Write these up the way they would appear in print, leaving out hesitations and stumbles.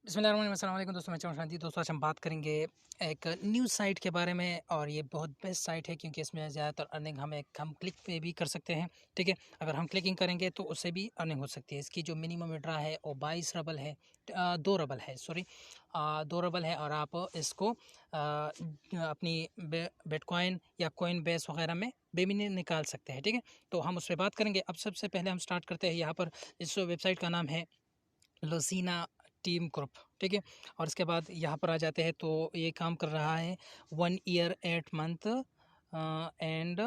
बिस्मिल्लाहिर्रहमानिर्रहीम दोस्तों, मैं चाहूँ शांति दोस्तों। आज हम बात करेंगे एक न्यूज़ साइट के बारे में और ये बहुत बेस्ट साइट है क्योंकि इसमें ज़्यादातर अर्निंग हम क्लिक पे भी कर सकते हैं। ठीक है, अगर हम क्लिकिंग करेंगे तो उससे भी अर्निंग हो सकती है। इसकी जो मिनिमम विड्रा है वो 22 रबल है, 2 रबल है, सॉरी 2 रबल है। और आप इसको अपनी बिटकॉइन या कॉइन बेस वगैरह में बेमिने निकाल सकते हैं। ठीक है, तो हम उस पर बात करेंगे। अब सबसे पहले हम स्टार्ट करते हैं। यहाँ पर इस वेबसाइट का नाम है लोजीना टीम ग्रुप। ठीक है, और इसके बाद यहाँ पर आ जाते हैं तो ये काम कर रहा है 1 ईयर 8 मंथ एंड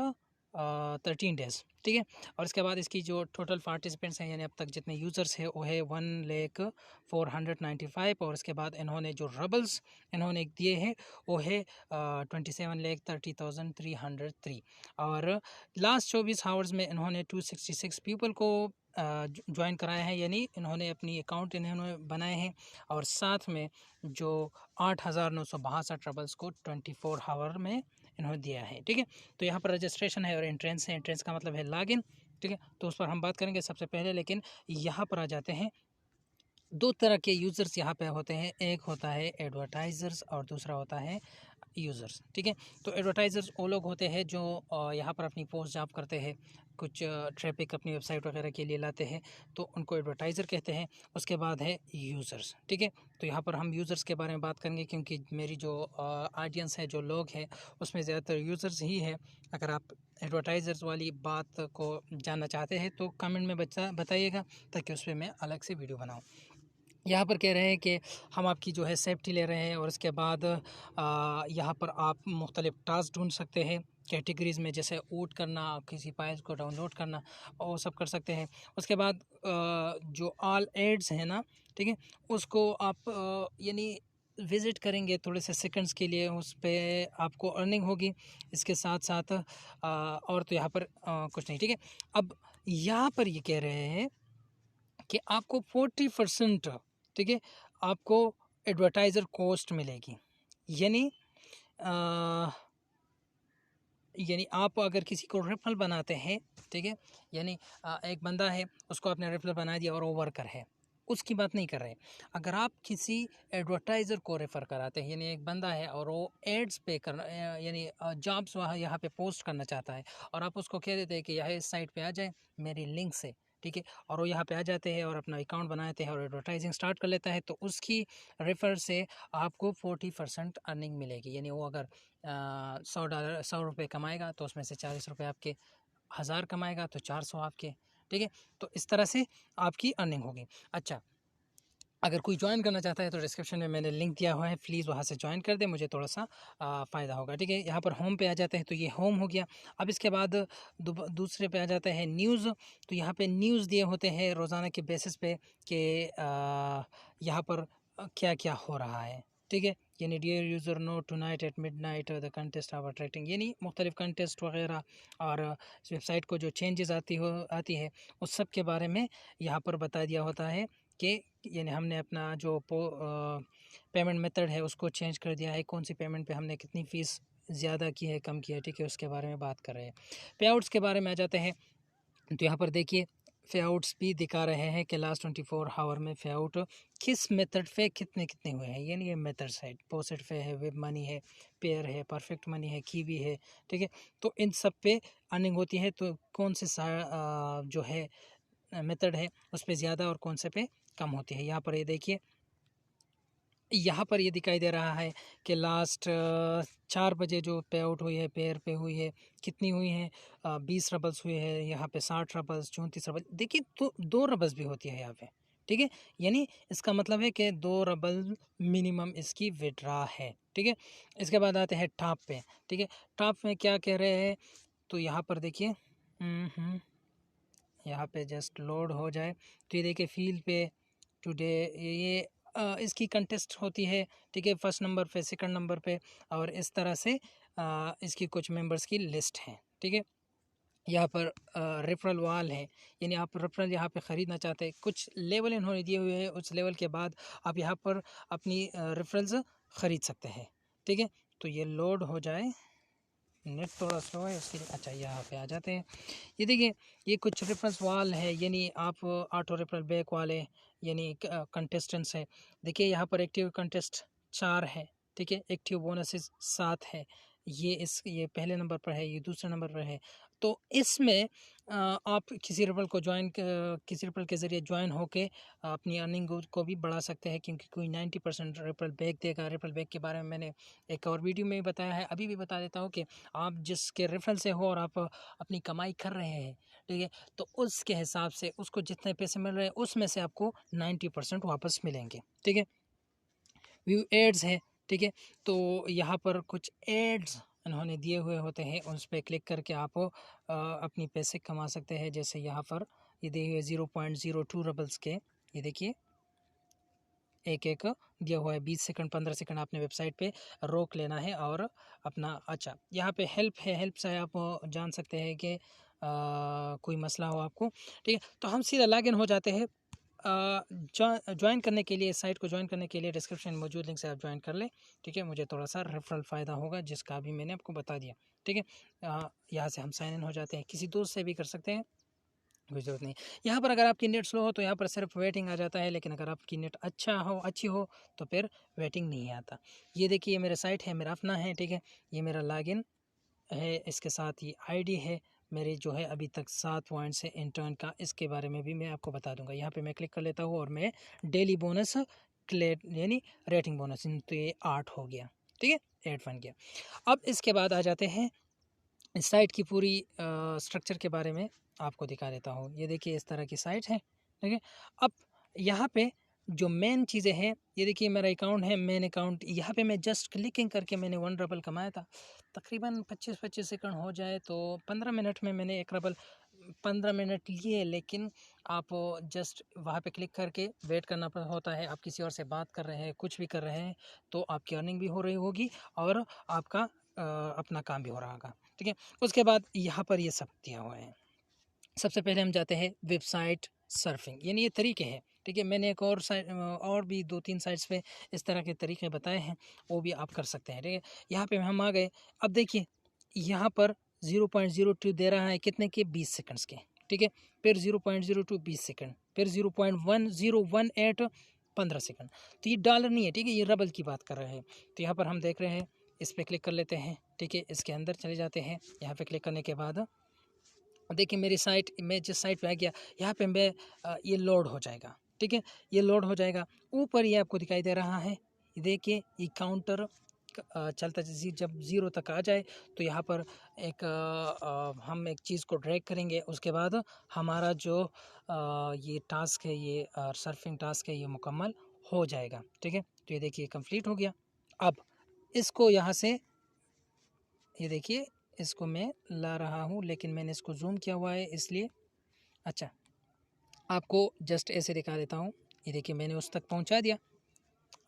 13 डेज़। ठीक है, और इसके बाद इसकी जो टोटल पार्टिसिपेंट्स हैं यानी अब तक जितने यूज़र्स हैं वो है 1,495। और इसके बाद इन्होंने जो रबल्स इन्होंने दिए हैं वो है 27,30,303। और लास्ट 24 आवर्स में इन्होंने 266 पीपल को ज्वाइन कराया है, यानी इन्होंने अपनी अकाउंट इन्होंने बनाए हैं। और साथ में जो 8,962 रबल्स को 24 आवर में इन्होंने दिया है। ठीक है, तो यहाँ पर रजिस्ट्रेशन है और एंट्रेंस है। एंट्रेंस का मतलब है लॉगिन। ठीक है, तो उस पर हम बात करेंगे सबसे पहले। लेकिन यहाँ पर आ जाते हैं, दो तरह के यूज़र्स यहाँ पे होते हैं। एक होता है एडवर्टाइज़र्स और दूसरा होता है यूज़र्स। ठीक है, तो एडवर्टाइज़र्स वो लोग होते हैं जो यहाँ पर अपनी पोस्ट जॉब करते हैं, कुछ ट्रैफिक अपनी वेबसाइट वगैरह के लिए लाते हैं, तो उनको एडवर्टाइज़र कहते हैं। उसके बाद है यूज़र्स। ठीक है, तो यहाँ पर हम यूज़र्स के बारे में बात करेंगे क्योंकि मेरी जो ऑडियंस है, जो लोग हैं, उसमें ज़्यादातर यूज़र्स ही है। अगर आप एडवर्टाइज़र्स वाली बात को जानना चाहते हैं तो कमेंट में बताइएगा ताकि उस पर मैं अलग से वीडियो बनाऊँ। यहाँ पर कह रहे हैं कि हम आपकी जो है सेफ्टी ले रहे हैं और उसके बाद यहाँ पर आप मुख्तलिफ़ टास्क ढूंढ सकते हैं कैटेगरीज़ में, जैसे वोट करना, किसी फाइल को डाउनलोड करना, और वो सब कर सकते हैं। उसके बाद जो ऑल एड्स हैं ना, ठीक है, उसको आप यानी विज़िट करेंगे थोड़े से सेकंड्स के लिए, उस पे आपको अर्निंग होगी। इसके साथ साथ और तो यहाँ पर कुछ नहीं। ठीक है, अब यहाँ पर ये कह रहे हैं कि आपको 40%, ठीक है, आपको एडवर्टाइज़र कॉस्ट मिलेगी। यानी यानी आप अगर किसी को रेफरल बनाते हैं, ठीक है, यानी एक बंदा है, उसको आपने रेफरल बना दिया और वो वर्कर है, उसकी बात नहीं कर रहे। अगर आप किसी एडवर्टाइज़र को रेफ़र कराते हैं, यानी एक बंदा है और वो एड्स पे करना यानी जॉब्स वहाँ यहाँ पे पोस्ट करना चाहता है, और आप उसको कह देते हैं कि यहाँ इस साइट पे आ जाए मेरी लिंक से। ठीक है, और वो यहाँ पे आ जाते हैं और अपना अकाउंट बनाते हैं और एडवर्टाइजिंग स्टार्ट कर लेता है, तो उसकी रेफ़र से आपको 40% अर्निंग मिलेगी। यानी वो अगर $100 ₹100 कमाएगा तो उसमें से 40 रुपये आपके, 1000 कमाएगा तो 400 आपके। ठीक है, तो इस तरह से आपकी अर्निंग होगी। अच्छा, अगर कोई ज्वाइन करना चाहता है तो डिस्क्रिप्शन में मैंने लिंक दिया हुआ है, प्लीज़ वहाँ से ज्वाइन कर दें, मुझे थोड़ा सा फ़ायदा होगा। ठीक है, यहाँ पर होम पे आ जाते हैं तो ये होम हो गया। अब इसके बाद दूसरे पे आ जाता है न्यूज़। तो यहाँ पे न्यूज़ दिए होते हैं रोज़ाना के बेसिस पे कि यहाँ पर क्या क्या हो रहा है। ठीक है, यानी dear user no tonight at midnight the contest of attracting, यानी मुख्तलिफ़ कंटेस्ट वगैरह और इस वेबसाइट को जो चेंजेस आती है उस सब के बारे में यहाँ पर बता दिया होता है कि यानी हमने अपना जो पेमेंट मेथड है उसको चेंज कर दिया है, कौन सी पेमेंट पे हमने कितनी फ़ीस ज़्यादा की है, कम की है। ठीक है, उसके बारे में बात कर रहे हैं। पे आउट्स के बारे में आ जाते हैं, तो यहाँ पर देखिए पे आउट्स भी दिखा रहे हैं कि लास्ट 24 आवर में पे आउट किस मेथड पे कितने कितने हुए हैं। यानी ये मेथड्स है, पोस्टेड पे है, वेब मनी है, पेयर है, परफेक्ट मनी है, कीवी है। ठीक है, तो इन सब पे अर्निंग होती है। तो कौन से जो है मेथड है उस पे ज़्यादा और कौन से पे कम होती है। यहाँ पर ये देखिए, यहाँ पर ये दिखाई दे रहा है कि लास्ट 4 बजे जो पे आउट हुई है, पेयर पे हुई है, कितनी हुई है, 20 रबल्स हुए हैं, यहाँ पे 60 रबल्स, 34 रबल। देखिए, तो 2 रबल्स भी होती है यहाँ पे। ठीक है, यानी इसका मतलब है कि 2 रबल मिनिमम इसकी विड्रा है। ठीक है, इसके बाद आते हैं टॉप पे। ठीक है, टॉप में क्या कह रहे हैं, तो यहाँ पर देखिए, यहाँ पे जस्ट लोड हो जाए तो ये देखिए फील्ड पे टुडे ये इसकी कंटेस्ट होती है। ठीक है, फर्स्ट नंबर पे, सेकंड नंबर पे, और इस तरह से इसकी कुछ मेंबर्स की लिस्ट है। ठीक है, यहाँ पर रेफरल वाल है, यानी आप रेफरल यहाँ पे ख़रीदना चाहते हैं, कुछ लेवल इन्होंने दिए हुए हैं, उस लेवल के बाद आप यहाँ पर अपनी रेफरल्स ख़रीद सकते हैं। ठीक है, तो ये लोड हो जाए, नेट थोड़ा स्लो है उसके लिए। अच्छा, यहाँ पे आ जाते हैं। ये देखिए, ये कुछ रेफरेंस वाल है, यानी आप ऑटो रेफरल बैक वाले यानी कंटेस्टेंट्स है। देखिए यहाँ पर एक्टिव कंटेस्ट 4 है, ठीक है, एक्टिव बोनसेस 7 है। ये पहले नंबर पर है, ये दूसरे नंबर पर है। तो इसमें आप किसी रेफरल के ज़रिए ज्वाइन होके अपनी अर्निंग को भी बढ़ा सकते हैं, क्योंकि कोई 90% रेफरल बैक देगा। रेफरल बैक के बारे में मैंने एक और वीडियो में बताया है, अभी भी बता देता हूँ कि आप जिसके रेफरल से हो और आप अपनी कमाई कर रहे हैं, ठीक है, तो उसके हिसाब से उसको जितने पैसे मिल रहे हैं उसमें से आपको 90% वापस मिलेंगे, ठीक है। व्यू एड्स है, ठीक है, तो यहाँ पर कुछ एड्स इन्होंने दिए हुए होते हैं, उस पर क्लिक करके आप अपनी पैसे कमा सकते हैं। जैसे यहाँ पर ये देखिए 0.02 रबल्स के, ये देखिए एक दिया हुआ है। 20 सेकंड 15 सेकंड आपने वेबसाइट पे रोक लेना है और अपना। अच्छा, यहाँ पे हेल्प है, हेल्प से आप जान सकते हैं कि कोई मसला हो आपको, ठीक है। तो हम सीधा लॉगिन हो जाते हैं। ज्वाइन करने के लिए, साइट को ज्वाइन करने के लिए डिस्क्रिप्शन में मौजूद लिंक से आप ज्वाइन कर लें, ठीक है। मुझे थोड़ा सा रेफरल फ़ायदा होगा जिसका अभी मैंने आपको बता दिया, ठीक है। यहाँ से हम साइन इन हो जाते हैं, किसी दोस्त से भी कर सकते हैं, कोई ज़रूरत नहीं। यहाँ पर अगर आपकी नेट स्लो हो तो यहाँ पर सिर्फ वेटिंग आ जाता है, लेकिन अगर आपकी नेट अच्छी हो तो फिर वेटिंग नहीं आता। ये देखिए, ये मेरा साइट है, मेरा अपना है, ठीक है। ये मेरा लॉगिन है, इसके साथ ये आईडी है मेरे जो है अभी तक 7 पॉइंट्स है इंटर्न का, इसके बारे में भी मैं आपको बता दूंगा। यहाँ पे मैं क्लिक कर लेता हूँ और मैं डेली बोनस क्लेट यानी रेटिंग बोनस, तो ये 8 हो गया, ठीक है, 8 बन गया। अब इसके बाद आ जाते हैं इस साइट की पूरी स्ट्रक्चर के बारे में आपको दिखा देता हूँ। ये देखिए इस तरह की साइट है, ठीक है। अब यहाँ पे जो मेन चीज़ें हैं, ये देखिए मेरा अकाउंट है, मेन अकाउंट। यहाँ पे मैं जस्ट क्लिकिंग करके मैंने 1 रबल कमाया था। तकरीबन 25-25 सेकंड हो जाए तो 15 मिनट में मैंने 1 रबल 15 मिनट लिए, लेकिन आप जस्ट वहाँ पे क्लिक करके वेट करना होता है। आप किसी और से बात कर रहे हैं, कुछ भी कर रहे हैं, तो आपकी अर्निंग भी हो रही होगी और आपका अपना काम भी हो रहा होगा, ठीक है। उसके बाद यहाँ पर ये सब दिया हुआ है। सबसे पहले हम जाते हैं वेबसाइट सर्फिंग, यानी ये तरीके हैं, ठीक है। मैंने एक और साइट और भी 2-3 साइट्स पे इस तरह के तरीके बताए हैं, वो भी आप कर सकते हैं, ठीक है। यहाँ पे हम आ गए। अब देखिए यहाँ पर 0.02 दे रहा है, कितने के, 20 सेकंड्स के, ठीक है। फिर 0.02 20 सेकंड, फिर 0.1018 15 सेकंड। तो ये डॉलर नहीं है, ठीक है, ये रबल की बात कर रहे हैं। तो यहाँ पर हम देख रहे हैं, इस पर क्लिक कर लेते हैं, ठीक है। इसके अंदर चले जाते हैं। यहाँ पे क्लिक करने के बाद देखिए मेरी साइट, मैं जिस साइट पे आ गया, यहाँ पे मैं ये लोड हो जाएगा, ठीक है, ये लोड हो जाएगा। ऊपर ये आपको दिखाई दे रहा है, देखिए ये काउंटर चलता, जैसे जब 0 तक आ जाए तो यहाँ पर हम एक चीज़ को ड्रैग करेंगे, उसके बाद हमारा जो ये टास्क है, ये सर्फिंग टास्क है, ये मुकम्मल हो जाएगा, ठीक है। तो ये देखिए कंप्लीट हो गया। अब इसको यहाँ से, ये देखिए इसको मैं ला रहा हूँ, लेकिन मैंने इसको जूम किया हुआ है इसलिए। अच्छा, आपको जस्ट ऐसे दिखा देता हूँ। ये देखिए मैंने उस तक पहुँचा दिया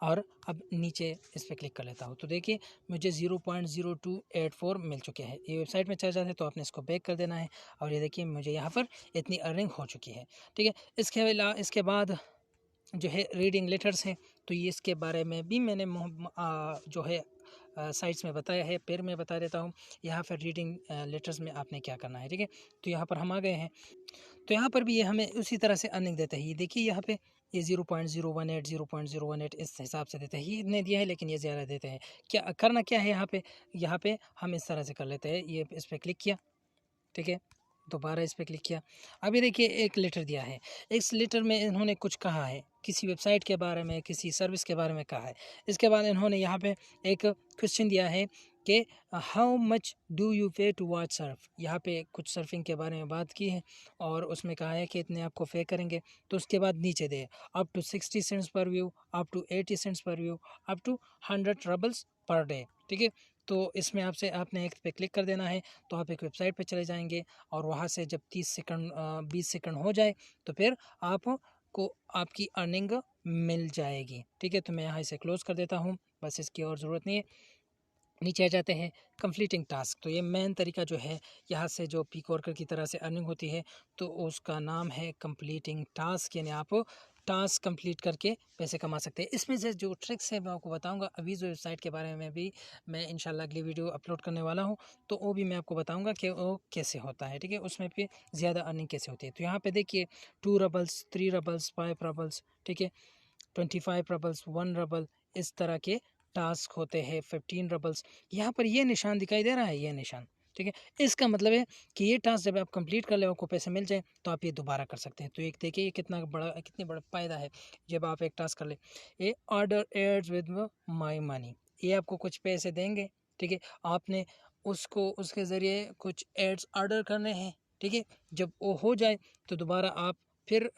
और अब नीचे इस पर क्लिक कर लेता हूँ, तो देखिए मुझे 0.0284 मिल चुके हैं। ये वेबसाइट में चला जाता है तो आपने इसको बैक कर देना है, और ये देखिए मुझे यहाँ पर इतनी अर्निंग हो चुकी है, ठीक है। इसके बाद जो है रीडिंग लेटर्स हैं, तो ये इसके बारे में भी मैंने जो है साइट्स में बताया है, फिर मैं बता देता हूँ। यहाँ पर रीडिंग लेटर्स में आपने क्या करना है, ठीक है। तो यहाँ पर हम आ गए हैं, तो यहाँ पर भी ये हमें उसी तरह से अर्निंग देते हैं। ये देखिए यहाँ पे ये 0.018 इस हिसाब से देते हैं, ये इतने दिया है लेकिन ये ज़्यादा देते हैं। क्या करना क्या है यहाँ पे हम इस तरह से कर लेते हैं। ये इस पर क्लिक किया, ठीक है, दोबारा इस पर क्लिक किया। अभी देखिए एक लेटर दिया है, इस लेटर में इन्होंने कुछ कहा है, किसी वेबसाइट के बारे में, किसी सर्विस के बारे में कहा है। इसके बाद इन्होंने यहाँ पे एक क्वेश्चन दिया है कि हाउ मच डू यू पे टू वॉच सर्फ। यहाँ पे कुछ सर्फिंग के बारे में बात की है और उसमें कहा है कि इतने आपको पे करेंगे। तो उसके बाद नीचे दे up to 60 cents per view, up to 80 cents per view, up to 100 roubles per day, ठीक है। तो इसमें आपने एक पे क्लिक कर देना है, तो आप एक वेबसाइट पे चले जाएंगे और वहाँ से जब 20 सेकंड हो जाए तो फिर आपको आपकी अर्निंग मिल जाएगी, ठीक है। तो मैं यहाँ इसे क्लोज़ कर देता हूँ, बस इसकी और ज़रूरत नहीं है। नीचे आ जाते हैं कंप्लीटिंग टास्क, तो ये मेन तरीका जो है, यहाँ से जो पीक वर्कर की तरह से अर्निंग होती है, तो उसका नाम है कंप्लीटिंग टास्क, यानी आप टास्क कंप्लीट करके पैसे कमा सकते हैं। इसमें से जो ट्रिक्स है मैं आपको बताऊंगा। अवीज़ वेबसाइट के बारे में भी मैं इंशाल्लाह अगली वीडियो अपलोड करने वाला हूं, तो वो भी मैं आपको बताऊंगा कि वो कैसे होता है, ठीक है, उसमें भी ज़्यादा अर्निंग कैसे होती है। तो यहाँ पे देखिए 2 रबल्स, 3 रबल्स, 5 रबल्स, ठीक है, 25 रबल्स, 1 रबल, इस तरह के टास्क होते हैं। 15 रबल्स, यहाँ पर ये निशान दिखाई दे रहा है, ये निशान, ठीक है, इसका मतलब है कि ये टास्क जब आप कंप्लीट कर ले, आपको पैसे मिल जाए, तो आप ये दोबारा कर सकते हैं। तो एक देखिए ये कितनी बड़ा फ़ायदा है जब आप एक टास्क कर ले। ये order ads with my money, ये आपको कुछ पैसे देंगे, ठीक है, आपने उसको उसके ज़रिए कुछ एड्स ऑर्डर करने हैं, ठीक है, जब वो हो जाए तो दोबारा आप फिर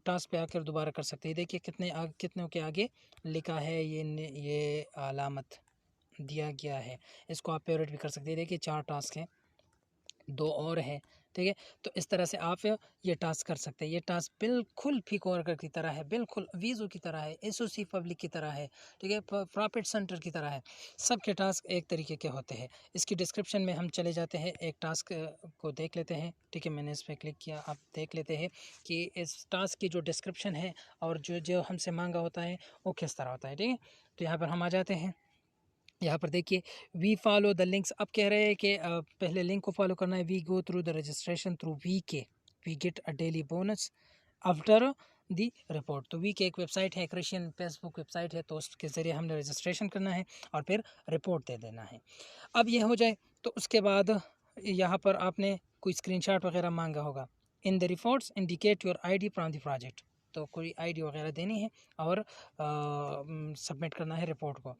टास्क पे आकर दोबारा कर सकते हैं। देखिए कितनों के आगे लिखा है, ये अलामत दिया गया है, इसको आप फेवरेट भी कर सकते हैं। देखिए 4 टास्क हैं, 2 और हैं, ठीक है, तो इस तरह से आप ये टास्क कर सकते हैं। ये टास्क बिल्कुल फिकोरकर की तरह है, बिल्कुल वीज़ो की तरह है, एसओसी पब्लिक की तरह है, ठीक है, प्रॉफिट सेंटर की तरह है। सबके टास्क एक तरीके के होते हैं। इसकी डिस्क्रिप्शन में हम चले जाते हैं, एक टास्क को देख लेते हैं, ठीक है, मैंने इस पर क्लिक किया, आप देख लेते हैं कि इस टास्क की जो डिस्क्रिप्शन है और जो जो हमसे मांगा होता है वो किस तरह होता है, ठीक है। तो यहाँ पर हम आ जाते हैं। यहाँ पर देखिए वी फॉलो द लिंक्स, अब कह रहे हैं कि पहले लिंक को फॉलो करना है। We go through the registration through we get a daily bonus after the report. तो वी के एक वेबसाइट है, क्रिश्चियन फेसबुक वेबसाइट है, तो उसके ज़रिए हमने रजिस्ट्रेशन करना है और फिर रिपोर्ट दे देना है। अब ये हो जाए तो उसके बाद यहाँ पर आपने कोई स्क्रीनशॉट वगैरह मांगा होगा। In the reports indicate your ID from the project, तो कोई आईडी वगैरह देनी है और सबमिट करना है रिपोर्ट को।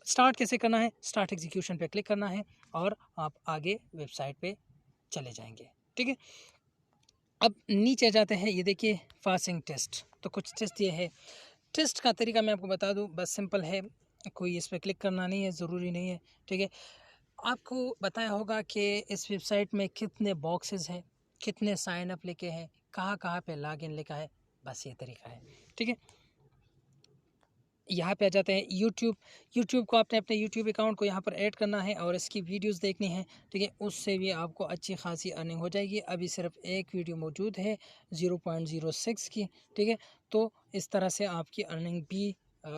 स्टार्ट कैसे करना है, स्टार्ट एग्जीक्यूशन पे क्लिक करना है और आप आगे वेबसाइट पे चले जाएंगे, ठीक है। अब नीचे जाते हैं, ये देखिए फास्टिंग टेस्ट, तो कुछ टेस्ट ये है। टेस्ट का तरीका मैं आपको बता दूं, बस सिंपल है, कोई इस पर क्लिक करना नहीं है, ज़रूरी नहीं है, ठीक है। आपको बताया होगा कि इस वेबसाइट में कितने बॉक्सेस हैं, कितने साइन अप लिखे हैं, कहाँ कहाँ पे लॉगिन लिखा है, बस ये तरीका है, ठीक है। यहाँ पे आ जाते हैं यूट्यूब को आपने अपने यूट्यूब अकाउंट को यहाँ पर ऐड करना है और इसकी वीडियोस देखनी है, ठीक है, उससे भी आपको अच्छी खासी अर्निंग हो जाएगी। अभी सिर्फ एक वीडियो मौजूद है 0.06 की, ठीक है, तो इस तरह से आपकी अर्निंग भी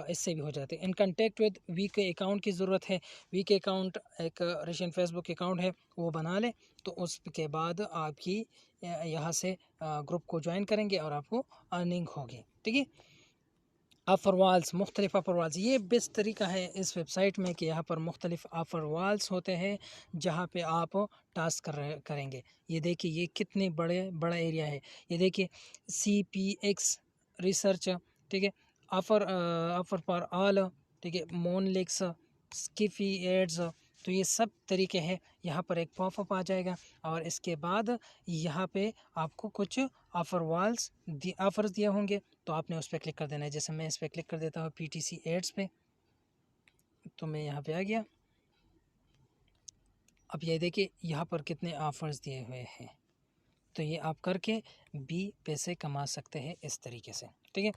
इससे भी हो जाती है। इन कंटेक्ट विद वी के अकाउंट की ज़रूरत है। वी के अकाउंट एक रशियन फेसबुक अकाउंट है, वो बना लें, तो उसके बाद आपकी यहाँ से ग्रुप को ज्वाइन करेंगे और आपको अर्निंग होगी, ठीक है। ऑफ़र वाल्स, मुख्तलिफ ऑफ़र वाल्स, ये बेस्ट तरीका है इस वेबसाइट में कि यहाँ पर मुख्तलिफ ऑफ़र वाल्स होते हैं जहाँ पे आप टास्क करेंगे। ये देखिए ये कितने बड़ा एरिया है। ये देखिए CPX रिसर्च, ठीक है, ऑफ़र फॉर ऑल, ठीक है, मोनलिक्स, स्किफी एड्स, तो ये सब तरीके हैं। यहाँ पर एक पॉपअप आ जाएगा और इसके बाद यहाँ पे आपको कुछ ऑफ़र्स दिए होंगे, तो आपने उस पर क्लिक कर देना है। जैसे मैं इस पर क्लिक कर देता हूँ PTC एड्स पे, तो मैं यहाँ पे आ गया। अब ये देखिए यहाँ पर कितने ऑफ़र्स दिए हुए हैं, तो ये आप करके भी पैसे कमा सकते हैं इस तरीके से, ठीक है।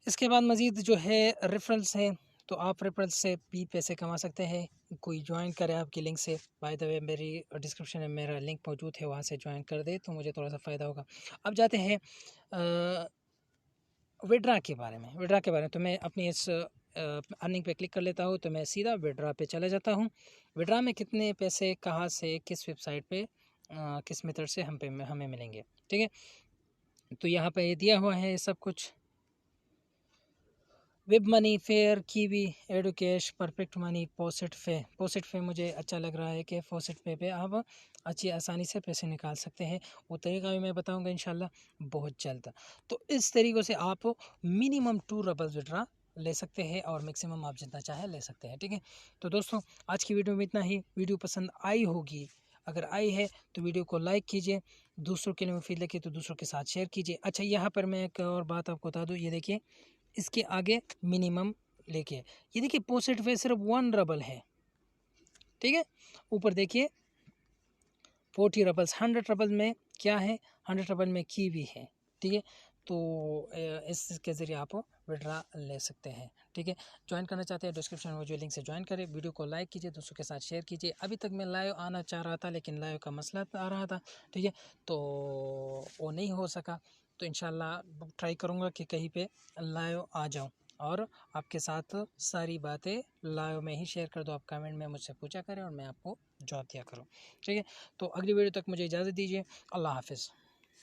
इसके बाद मज़ीद जो है रेफरल्स हैं, तो आप रेफरल से भी पैसे कमा सकते हैं। कोई ज्वाइन करे आपकी लिंक से, बाय द वे मेरी डिस्क्रिप्शन में मेरा लिंक मौजूद है, वहाँ से ज्वाइन कर दे तो मुझे थोड़ा सा फ़ायदा होगा। अब जाते हैं विड्रा के बारे में। तो मैं अपनी इस अर्निंग पे क्लिक कर लेता हूँ, तो मैं सीधा विड्रा पे चला जाता हूँ। विड्रा में कितने पैसे कहाँ से किस वेबसाइट पे किस मेथड से हमें मिलेंगे, ठीक है। तो यहाँ पे ये दिया हुआ है सब कुछ। वेब मनी, फेयर, कीवी, एडुकेश, परफेक्ट मनी, पोसिट पे मुझे अच्छा लग रहा है कि पोसिट पे आप अच्छी आसानी से पैसे निकाल सकते हैं। वो तरीका भी मैं बताऊंगा इंशाल्लाह बहुत जल्द। तो इस तरीक़े से आप मिनिमम 2 रबल विड्रा ले सकते हैं और मैक्सिमम आप जितना चाहे ले सकते हैं, ठीक है। तो दोस्तों आज की वीडियो में इतना ही। वीडियो पसंद आई होगी, अगर आई है तो वीडियो को लाइक कीजिए, दूसरों के लिए मुफीद लगे तो दूसरों के साथ शेयर कीजिए। अच्छा यहाँ पर मैं एक और बात आपको बता दूँ, ये देखिए इसके आगे मिनिमम लेके ये देखिए पोसेट पे सिर्फ 1 रबल है, ठीक है। ऊपर देखिए 40 रबल्स, 100 रबल में क्या है, 100 रबल में कीवी है, ठीक है। तो इसके ज़रिए आप विड्रा ले सकते हैं। ठीक है, ज्वाइन करना चाहते हैं डिस्क्रिप्शन में जो लिंक से ज्वाइन करें, वीडियो को लाइक कीजिए, दोस्तों के साथ शेयर कीजिए। अभी तक मैं लाइव आना चाह रहा था लेकिन लाइव का मसला आ रहा था, ठीक है, तो वो नहीं हो सका। तो इंशाल्लाह ट्राई करूँगा कि कहीं पे लाइव आ जाऊँ और आपके साथ सारी बातें लाइव में ही शेयर कर दो। आप कमेंट में मुझसे पूछा करें और मैं आपको जवाब दिया करूँ। ठीक है, तो अगली वीडियो तक मुझे इजाज़त दीजिए। अल्लाह हाफिज़।